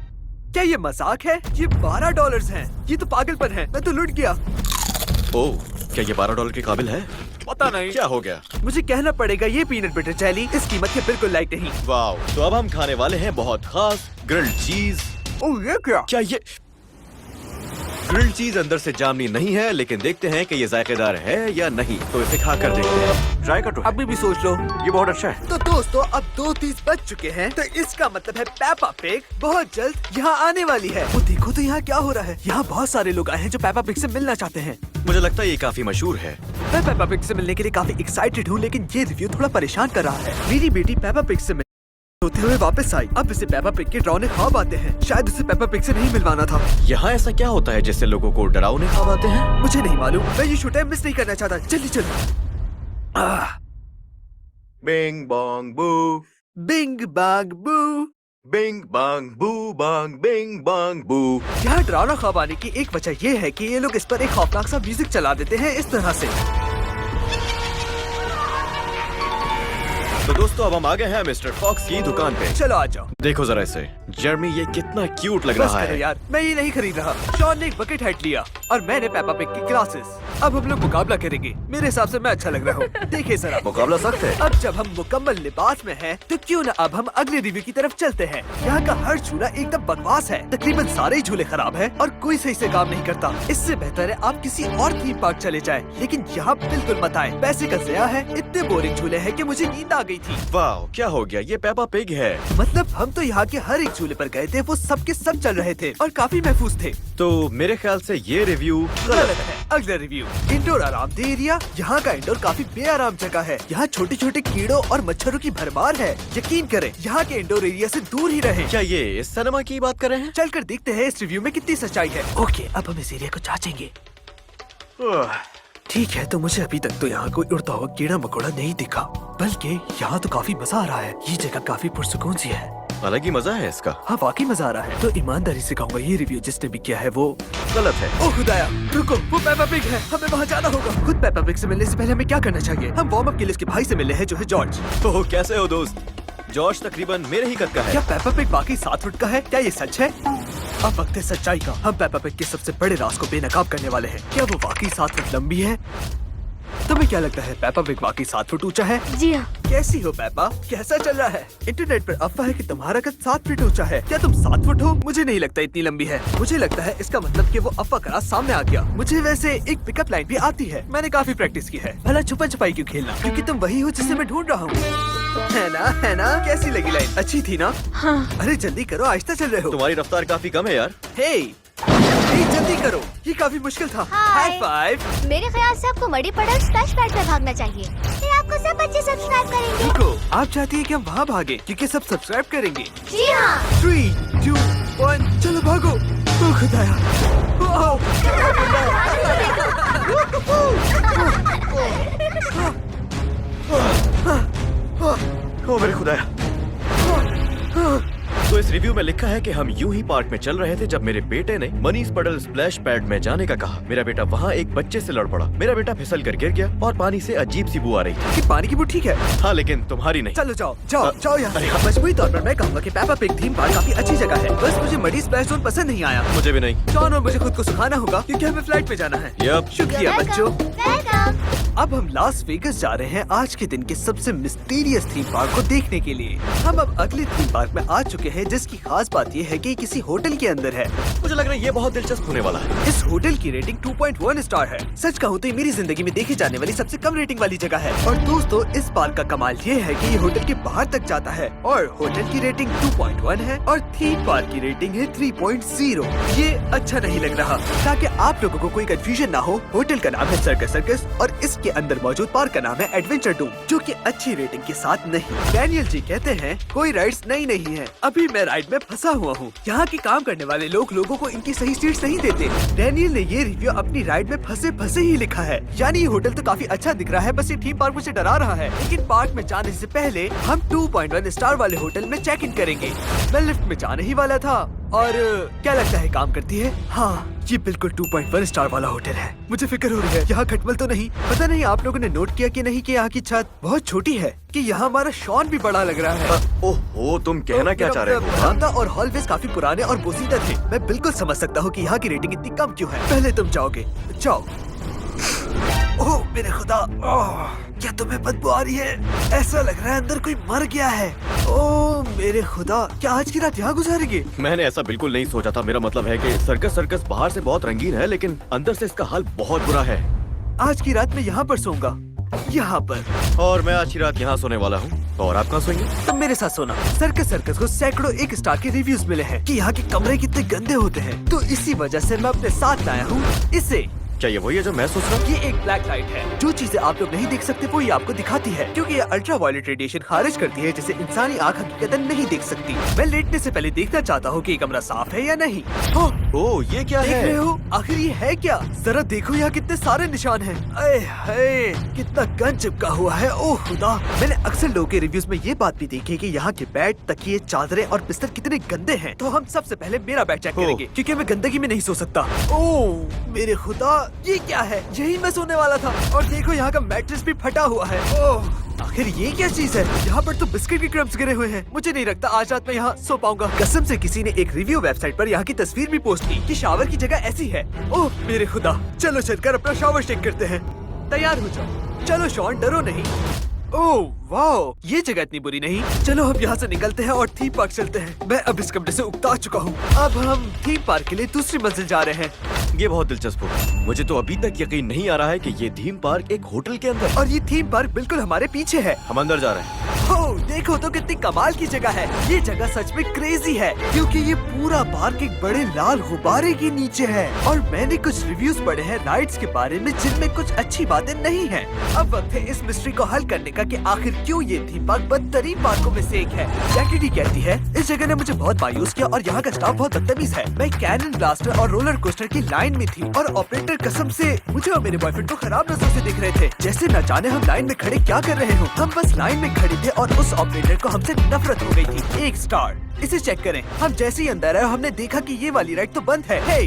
क्या ये मजाक है? ये $12 हैं। ये तो पागलपन है। मैं तो लुट गया। ओह, क्या ये $12 के काबिल है? What पता नहीं क्या हो गया? मुझे कहना पड़ेगा ये पीनट बटर जेली इस कीमत के बिल्कुल लायक नहीं। वाह, तो अब हम खाने वाले हैं बहुत खास ग्रिल्ड चीज। ओह ये क्या? क्या ये ग्रिल्ड चीज अंदर से जामनी नहीं है, लेकिन देखते हैं कि ये जायकेदार है या नहीं। तो इसे खा कर देखते हैं। ट्राई कर तो है। अभी भी सोच लो। ये बहुत अच्छा है। तो दोस्तों अब 2:30 बज चुके हैं, तो इसका मतलब है पेपा पिग बहुत जल्द यहाँ आने वाली है। वो देखो तो यहाँ क्या हो रहा है। यहाँ बहुत सारे लोग आए हैं जो पेपा पिग से मिलना चाहते हैं। मुझे लगता है ये काफी मशहूर है। मैं पेपा पिग से मिलने के लिए काफी एक्साइटेड हूँ, लेकिन ये रिव्यू थोड़ा परेशान कर रहा है। मेरी बेटी पेपा पिग से होते हुए वापस आई। अब इसे पेपा पिग के डरावने ख्वाब आते हैं। शायद उसे पेपा पिग से नहीं मिलवाना था। यहाँ ऐसा क्या होता है जिससे लोगों को डरावने ख्वाब आते हैं? मुझे नहीं मालूम। मैं ये शो टाइम मिस नहीं करना चाहता। जल्दी चलो। बिंग बॉन्ग बू, बिंग बांग बू। बिंग बांग बू बांग, बिंग बांग बू। यहाँ डरावना ख्वाब आने की एक वजह ये है कि ये लोग इस पर एक खौफनाक सा म्यूजिक चला देते हैं इस तरह से। तो दोस्तों अब हम आ गए हैं मिस्टर फॉक्स की दुकान पे। चलो आ जाओ। देखो जरा इसे। जेरमी ये कितना क्यूट लग बस रहा करो है। यार, मैं ये नहीं खरीद रहा। शॉन ने एक बकेट हेड लिया और मैंने पेपा पिग की ग्लासेस। अब हम लोग मुकाबला करेंगे। मेरे हिसाब से मैं अच्छा लग रहा हूँ। देखिए जरा। मुकाबला सख्त है। अब जब हम मुकम्मल लिबास में हैं, तो क्यों न अब हम अगले रिव्यू की तरफ चलते हैं। यहाँ का हर झूला एकदम बकवास है। तकरीबन सारे ही झूले खराब हैं और कोई सही से काम नहीं करता। इससे बेहतर है आप किसी और थीम पार्क चले जाएं। लेकिन यहाँ बिल्कुल मत आए। पैसे का ज़या है। इतने बोरिंग झूले हैं कि मुझे नींद आ गई थी। वाह, क्या हो गया? ये पेपा पिग है। मतलब हम तो यहाँ के हर एक झूले पर गए थे, वो सब के सब चल रहे थे और काफी महफूज थे। तो मेरे ख्याल से ये रिव्यू गलत है। अगला रिव्यू इंडोर आरामदेह एरिया। यहाँ का इंडोर काफी बेआराम जगह है। यहाँ छोटे छोटे कीड़ों और मच्छरों की भरमार है। यकीन करें यहाँ के इंडोर एरिया से दूर ही रहें। क्या ये इस सिनेमा की बात कर रहे हैं? चलकर देखते हैं इस रिव्यू में कितनी सच्चाई है। ओके, अब हम इस एरिया को जांचेंगे। ठीक है, तो मुझे अभी तक तो यहाँ कोई उड़ता हुआ कीड़ा मकोड़ा नहीं दिखा, बल्कि यहाँ तो काफी मजा आ रहा है। ये जगह काफी पुरसुकून सी है। अलग ही मजा है इसका। हाँ वाकई मजा आ रहा है। तो ईमानदारी से कहूँगा ये रिव्यू जिसने भी किया है वो गलत है। ओह खुदाया, रुको, वो पेपा पिग है। हमें वहाँ जाना होगा। खुद पेपा पिग से मिलने से पहले हमें क्या करना चाहिए? हम वार्म अप के लिए उसके भाई से मिलने हैं जो है जॉर्ज। तो कैसे हो दोस्त? जॉर्ज तकरीबन मेरे ही कद का है। क्या पेपा पिग वाकई 7 फुट का है? क्या ये सच है? अब वक्त है सच्चाई का। हम पेपा पिग के सबसे बड़े राज को बेनकाब करने वाले हैं। क्या वो वाकई 7 फुट लंबी है? तुम्हें क्या लगता है पेपा पिग वाकई 7 फुट ऊंचा है? जी हाँ। कैसी हो पेपा? कैसा चल रहा है? इंटरनेट पर अफवाह है कि तुम्हारा कद 7 फीट ऊंचा है। क्या तुम 7 फुट हो? मुझे नहीं लगता इतनी लंबी है। मुझे लगता है इसका मतलब कि वो अफवाह का राज सामने आ गया। मुझे वैसे एक पिकअप लाइन भी आती है। मैंने काफी प्रैक्टिस की है। भला छुपा छुपाई क्यों खेलना? क्योंकि तुम वही हो जिसे मैं ढूंढ रहा हूँ। है ना? कैसी लगी लाइन? अच्छी थी ना? हाँ। अरे जल्दी करो, आहिस्ता चल रहे हो। तुम्हारी रफ्तार काफी कम है यार। हे, जल्दी करो, ये काफी मुश्किल था। High five. मेरे ख्याल से आपको मडी पड़ल स्प्लैश पैड पे भागना चाहिए। फिर आपको सब बच्चे सब्सक्राइब करेंगे। रुको, आप चाहती हैं कि हम वहाँ भागे क्योंकि सब सब्सक्राइब करेंगे? जी हाँ। 3, 2, 1, चलो भागो। ओ खुदाया। ओ मेरे खुदाया। तो इस रिव्यू में लिखा है कि हम यूं ही पार्क में चल रहे थे जब मेरे बेटे ने मनीष पडल स्प्लैश पैड में जाने का कहा। मेरा बेटा वहाँ एक बच्चे से लड़ पड़ा। मेरा बेटा फिसल कर गिर गया और पानी से अजीब सी बू आ रही थी। कि पानी की बू ठीक है? हाँ, लेकिन तुम्हारी नहीं। चलो जाओ जाओ जाओ यहाँ अरे से। मजबूरी तौर पर मैं कहूँगा कि पेपा पिग थीम पार्क काफी अच्छी जगह है। बस मुझे मडी स्प्लैश ज़ोन पसंद नहीं आया। मुझे भी नहीं। जॉन और मुझे खुद को सुखाना होगा क्योंकि हमें फ्लाइट पे जाना है। यप। शुक्रिया बच्चों। वेलकम। अब हम लास वेगस जा रहे हैं आज के दिन के सबसे मिस्टीरियस थीम पार्क को देखने के लिए। हम अब अगले थीम पार्क में आ चुके हैं जिसकी खास बात ये है कि किसी होटल के अंदर है। मुझे लग रहा है ये बहुत दिलचस्प होने वाला है। इस होटल की रेटिंग 2.1 स्टार है। सच कहूँ तो ये मेरी जिंदगी में देखी जाने वाली सबसे कम रेटिंग वाली जगह है। और दोस्तों इस पार्क का कमाल ये है कि ये होटल के बाहर तक जाता है और होटल की रेटिंग 2.1 है और थीम पार्क की रेटिंग है 3.0। ये अच्छा नहीं लग रहा। ताकि आप लोगों को कोई कंफ्यूजन ना हो, होटल का नाम है सर्कस सर्कस और इसके अंदर मौजूद पार्क का नाम है एडवेंचर डूम, जो कि अच्छी रेटिंग के साथ नहीं। डैनियल जी कहते हैं कोई राइड्स नई नहीं है। अभी मैं राइड में फंसा हुआ हूँ। यहाँ के काम करने वाले लोगों को इनकी सही सीट्स नहीं देते। डैनियल ने ये रिव्यू अपनी राइड में फंसे फंसे ही लिखा है। यानी ये होटल तो काफी अच्छा दिख रहा है, बस ये थीम पार्क मुझे डरा रहा है। लेकिन पार्क में जाने से पहले हम 2.1 स्टार वाले होटल में चेक इन करेंगे। मैं लिफ्ट में जाने ही वाला था और क्या लगता है काम करती है? हाँ, ये बिल्कुल 2.1 स्टार वाला होटल है। मुझे फिक्र हो रही है यहाँ खटमल तो नहीं। पता नहीं आप लोगों ने नोट किया कि नहीं कि यहाँ की छत बहुत छोटी है, कि यहाँ हमारा शॉन भी बड़ा लग रहा है। ओहो, तुम कहना क्या चाह रहे हो? बरामदा और हॉलवेज काफी पुराने और बोसीदा थे। मैं बिल्कुल समझ सकता हूँ कि यहाँ की रेटिंग इतनी कम क्यों है। पहले तुम जाओगे, जाओ। ओह मेरे खुदा, ओह, क्या तुम्हें बदबू आ रही है? ऐसा लग रहा है अंदर कोई मर गया है। ओह मेरे खुदा, क्या आज की रात यहाँ गुजारेंगे? मैंने ऐसा बिल्कुल नहीं सोचा था। मेरा मतलब है कि सर्कस बाहर से बहुत रंगीन है, लेकिन अंदर से इसका हाल बहुत बुरा है। आज की रात मैं यहाँ पर सोऊंगा, यहाँ पर। और मैं आज की रात यहाँ सोने वाला हूँ। और आप कहाँ सोएंगे? तुम मेरे साथ सोना। सर्कस को सैकड़ों 1 स्टार के रिव्यूज मिले हैं कि यहाँ के कमरे कितने गंदे होते हैं, तो इसी वजह से मैं अपने साथ लाया हूँ इसे। क्या ये वही है जो मैं सोच रहा हूँ? ये एक ब्लैक लाइट है। जो चीजें आप लोग नहीं देख सकते वो ये आपको दिखाती है, क्योंकि ये अल्ट्रा वायलेट रेडिएशन खारिज करती है, जिसे इंसानी आँख हकीकतन नहीं देख सकती। मैं लेटने से पहले देखना चाहता हूँ कि ये कमरा साफ है या नहीं। ओह, ये क्या देख है? रहे हो? आखिर ये है क्या? जरा देखो यहाँ कितने सारे निशान हैं। अरे हाय, कितना गंद चिपका हुआ है। ओह खुदा, मैंने अक्सर लोगों के रिव्यूज में ये बात भी देखी है कि यहाँ के बेड, तकिए, चादरें और बिस्तर कितने गंदे हैं। तो हम सबसे पहले मेरा बेड चेक करेंगे, क्योंकि मैं गंदगी में नहीं सो सकता। ओह मेरे खुदा, ये क्या है? यही मैं सोने वाला था। और देखो यहाँ का मैट्रेस भी फटा हुआ है। ओह आखिर ये क्या चीज है? यहाँ पर तो बिस्किट के क्रम्स गिरे हुए हैं। मुझे नहीं लगता आज रात में यहाँ सो पाऊंगा। कसम से किसी ने एक रिव्यू वेबसाइट पर यहाँ की तस्वीर भी पोस्ट की कि शावर की जगह ऐसी है। ओह मेरे खुदा, चलो चलकर अपना शावर चेक करते हैं। तैयार हो जाओ। चलो शॉन, डरो नहीं। ओह वाओ, ये जगह इतनी बुरी नहीं। चलो अब यहाँ से निकलते हैं और थीम पार्क चलते हैं। मैं अब इस कमरे से उकता चुका हूँ। अब हम थीम पार्क के लिए दूसरी मंजिल जा रहे हैं। ये बहुत दिलचस्प होगा। मुझे तो अभी तक यकीन नहीं आ रहा है कि ये थीम पार्क एक होटल के अंदर। और ये थीम पार्क बिल्कुल हमारे पीछे है। हम अंदर जा रहे हैं। ओह देखो तो कितनी कमाल की जगह है। ये जगह सच में क्रेजी है, क्योंकि ये पूरा पार्क एक बड़े लाल गुब्बारे के नीचे है। और मैंने कुछ रिव्यूज पढ़े हैं राइड्स के बारे में, जिनमें कुछ अच्छी बातें नहीं है। अब वक्त है इस मिस्ट्री को हल करने का कि आखिर क्यों ये थीम पार्क बदतरीन पार्कों में से एक है। जैकेटी कहती है इस जगह ने मुझे बहुत मायूस किया और यहाँ का स्टाफ बहुत बदतमीज है। मैं कैनन ब्लास्टर और रोलर कोस्टर की लाइन में थी और ऑपरेटर कसम से मुझे और मेरे बॉयफ्रेंड को खराब नजर से देख रहे थे, जैसे न जाने हम लाइन में खड़े क्या कर रहे हो। हम बस लाइन में खड़े थे और उस ऑपरेटर को हमसे नफरत हो गई थी। 1 स्टार। इसे चेक करें। हम जैसे ही अंदर आए हमने देखा कि ये वाली राइड तो बंद है। हे,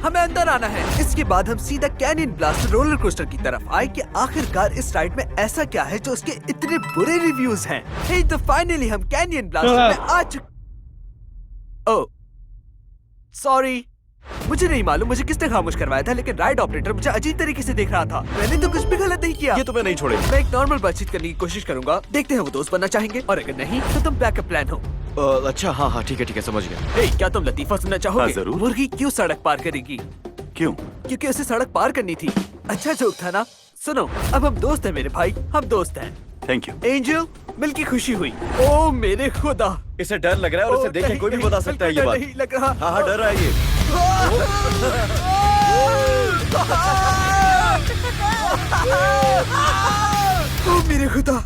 हमें अंदर आना है। इसके बाद हम सीधा कैनियन ब्लास्टर रोलर कोस्टर की तरफ आए कि आखिरकार इस राइड में ऐसा क्या है जो उसके इतने बुरे रिव्यूज हैं। हे, तो फाइनली हम कैनियन ब्लास्टर में आ चुके। ओह सॉरी, मुझे नहीं मालूम मुझे किसने खामोश करवाया था, लेकिन राइड ऑपरेटर मुझे अजीब तरीके से देख रहा था। मैंने तो कुछ भी गलत नहीं किया। ये तुम्हें नहीं छोड़ेंगे। मैं एक नॉर्मल बातचीत करने की कोशिश करूंगा। देखते हैं वो दोस्त बनना चाहेंगे, और अगर नहीं तो तुम बैकअप प्लान हो। अच्छा हाँ ठीक है समझ गया। हे, क्या तुम लतीफा सुनना चाहोगे? हाँ, जरूर। मुर्गी क्यों सड़क पार करेगी? क्यों? क्योंकि उसे सड़क पार करनी थी। अच्छा जोक था ना? सुनो, अब हम दोस्त हैं मेरे भाई, हम दोस्त हैं। Thank you. एंजल, मिलके खुशी हुई। ओह मेरे खुदा, इसे डर लग रहा है और इसे देख के कोई भी बता सकता है ये बात। नहीं लग रहा। हाँ डर रहा है ये। ओह मेरे खुदा,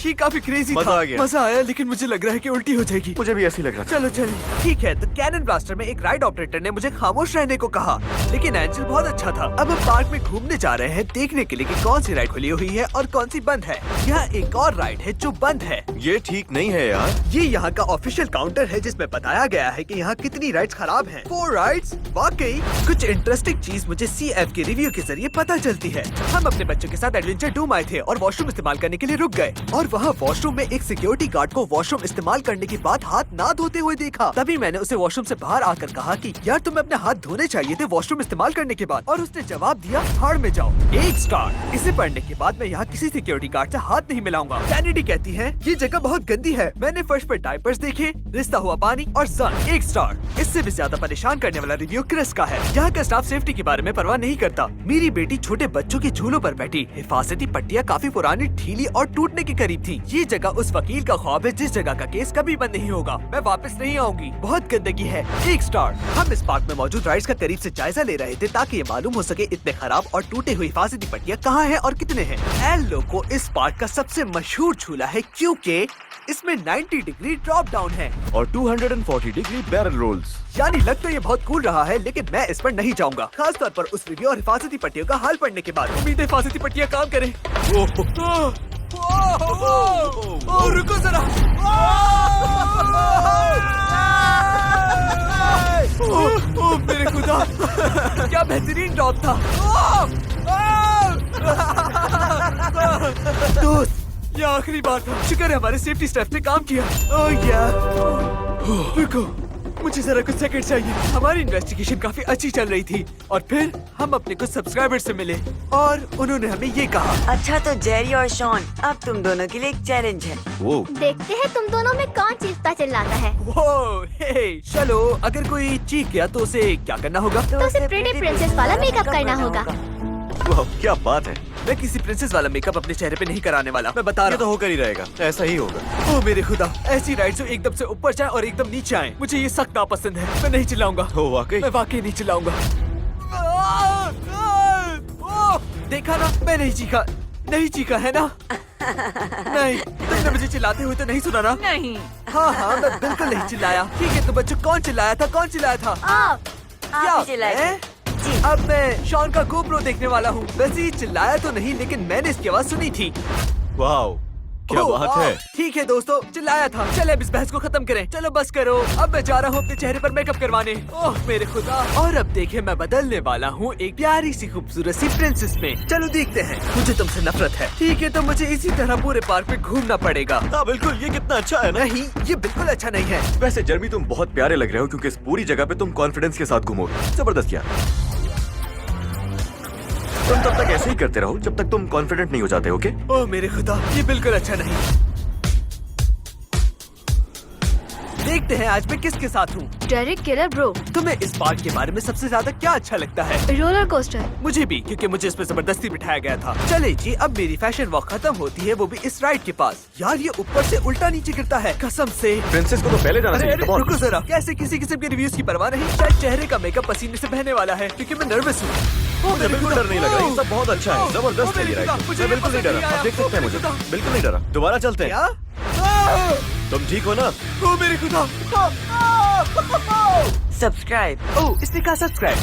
ये काफी क्रेजी मजा था। आ गया। मजा आया, लेकिन मुझे लग रहा है कि उल्टी हो जाएगी। मुझे भी ऐसी लग रहा था। चलो चलिए ठीक है। तो कैनन ब्लास्टर में एक राइड ऑपरेटर ने मुझे खामोश रहने को कहा, लेकिन एंजल बहुत अच्छा था। अब हम पार्क में घूमने जा रहे हैं देखने के लिए कि कौन सी राइड खुली हुई है और कौन सी बंद है। यहाँ एक और राइड है जो बंद है। ये ठीक नहीं है यार। ये यहाँ का ऑफिशियल काउंटर है जिसमें बताया गया है कि यहाँ कितनी राइड्स खराब हैं। 4 राइड्स। वाकई कुछ इंटरेस्टिंग चीज मुझे CF के रिव्यू के जरिए पता चलती है। हम अपने बच्चों के साथ एडवेंचर डूम आए थे और वॉशरूम इस्तेमाल करने के लिए रुक गए, और वहाँ वॉशरूम में एक सिक्योरिटी गार्ड को वॉशरूम इस्तेमाल करने के बाद हाथ ना धोते हुए देखा। तभी मैंने उसे वॉशरूम से बाहर आकर कहा कि यार तुम्हें अपने हाथ धोने चाहिए थे वॉशरूम इस्तेमाल करने के बाद, और उसने जवाब दिया भाड़ में जाओ। 1 स्टार। इसे पढ़ने के बाद मैं यहाँ किसी सिक्योरिटी गार्ड से हाथ नहीं मिलाऊंगा। कैनेडी कहती है ये जगह बहुत गंदी है, मैंने फर्श पर डायपर्स देखे, रिश्ता हुआ पानी और सन। 1 स्टार। इससे भी ज्यादा परेशान करने वाला रिव्यू क्रिस का है। यहाँ का स्टाफ सेफ्टी के बारे में परवाह नहीं करता। मेरी बेटी छोटे बच्चों के झूलों पर बैठी, हिफाजती पट्टियाँ काफी पुरानी, ढीली और टूटने के करीब थी। ये जगह उस वकील का ख्वाब है जिस जगह का केस कभी बंद नहीं होगा। मैं वापस नहीं आऊंगी, बहुत गंदगी है। 1 स्टार। हम इस पार्क में मौजूद राइड्स का करीब से जायजा ले रहे थे ताकि ये मालूम हो सके इतने खराब और टूटे हुए हिफाजती पट्टियाँ कहाँ हैं और कितने हैं। एल लोको इस पार्क का सबसे मशहूर झूला है क्योंकि इसमें 90 डिग्री ड्रॉप डाउन है और 240 डिग्री बैरल रोल्स। यानी लग तो ये बहुत कूल रहा है, लेकिन मैं इस पर नहीं जाऊंगा, खास तौर पर उस रिव्यू और हिफाजती पट्टियों का हाल पढ़ने के बाद। उम्मीद है हिफाजती पट्टियाँ काम करें। रुको जरा। ओह मेरे खुदा, क्या बेहतरीन ड्रॉप था। दोस्त, ये आखिरी बार था। शुक्र है हमारे सेफ्टी स्टाफ ने काम किया। ओह यार, रुको, मुझे जरा कुछ सेकंड चाहिए। हमारी इन्वेस्टिगेशन काफी अच्छी चल रही थी और फिर हम अपने कुछ सब्सक्राइबर से मिले और उन्होंने हमें ये कहा। अच्छा तो जेरी और शॉन, अब तुम दोनों के लिए एक चैलेंज है। वो देखते हैं तुम दोनों में कौन चीखता चिल्लाता है। वो हे, चलो अगर कोई चीख गया तो उसे क्या करना होगा? तो उसे प्रिटी प्रिंसेस वाला मेकअप करना होगा। वाह, क्या बात है। मैं किसी प्रिंसेस वाला मेकअप अपने चेहरे पे नहीं कराने वाला, मैं बता ये रहा तो हूँ। होकर ही रहेगा, ऐसा ही होगा। ओ मेरे खुदा, ऐसी राइड जो एकदम से ऊपर जाए और एकदम नीचे आए, मुझे ये सख्त नापसंद है। मैं नहीं चिल्लाऊंगा। हो वाकई? मैं वाकई नहीं चिल्लाऊंगा। देखा ना, मैं नहीं चीखा, नहीं चीखा है ना? नहीं, तुमने मुझे चिल्लाते हुए तो नहीं सुना ना? नहीं, हाँ, मैं बिल्कुल नहीं चिल्लाया। ठीक है, तो बच्चों कौन चिल्लाया था? कौन चिल्लाया था? आप क्या? ही चिल्लाए मैं? थे। जी। अब मैं शॉन का गोप्रो देखने वाला हूँ। वैसे ही चिल्लाया तो नहीं, लेकिन मैंने इसकी आवाज सुनी थी। वाह, क्या ओह, बात वाह। है। ठीक है दोस्तों, चिल्लाया था। चले अब इस बहस को खत्म करें। चलो बस करो। अब मैं जा रहा हूँ अपने चेहरे पर मेकअप करवाने। ओह मेरे खुदा। और अब देखे, मैं बदलने वाला हूँ एक प्यारी सी खूबसूरत सी प्रिंसेस में। चलो देखते हैं। मुझे तुमसे नफरत है। ठीक है, तो मुझे इसी तरह पूरे पार्क में घूमना पड़ेगा। हाँ बिल्कुल, ये कितना अच्छा है ना। नहीं, ये बिल्कुल अच्छा नहीं है। वैसे जर्मी, तुम बहुत प्यारे लग रहे हो क्योंकि इस पूरी जगह पे तुम कॉन्फिडेंस के साथ घूमोगे। जबरदस्त यार। तुम तब तक ऐसे ही करते रहो जब तक तुम कॉन्फिडेंट नहीं हो जाते, ओके? ओह मेरे खुदा, ये बिल्कुल अच्छा नहीं। देखते हैं आज मैं किसके साथ हूँ। Derrick killer bro. तुम्हें इस पार्क के बारे में सबसे ज्यादा क्या अच्छा लगता है? Roller coaster. मुझे भी, क्योंकि मुझे इसमें जबरदस्ती बिठाया गया था। चले जी, अब मेरी फैशन वॉक खत्म होती है, वो भी इस राइड के पास। यार ये ऊपर से उल्टा नीचे गिरता है, कसम से। प्रिंसेस को तो पहले जाना अरे चाहिए। अरे come on। रुको जरा, कैसे किसी किस्म के रिव्यूज की परवाह नहीं? शायद चेहरे का मेकअप पसीने से बहने वाला है, क्योंकि मैं नर्वस हूँ। मुझे बिल्कुल डर नहीं लग रहा, ये सब बहुत अच्छा है, जबरदस्त है ये राइड। मैं बिल्कुल नहीं डरा, आप देख सकते हैं मुझे, बिल्कुल नहीं डरा। दोबारा चलते हैं। क्या? तुम ठीक हो ना? ओ मेरे खुदा। सब्सक्राइब। ओह, इसने कहा सब्सक्राइब।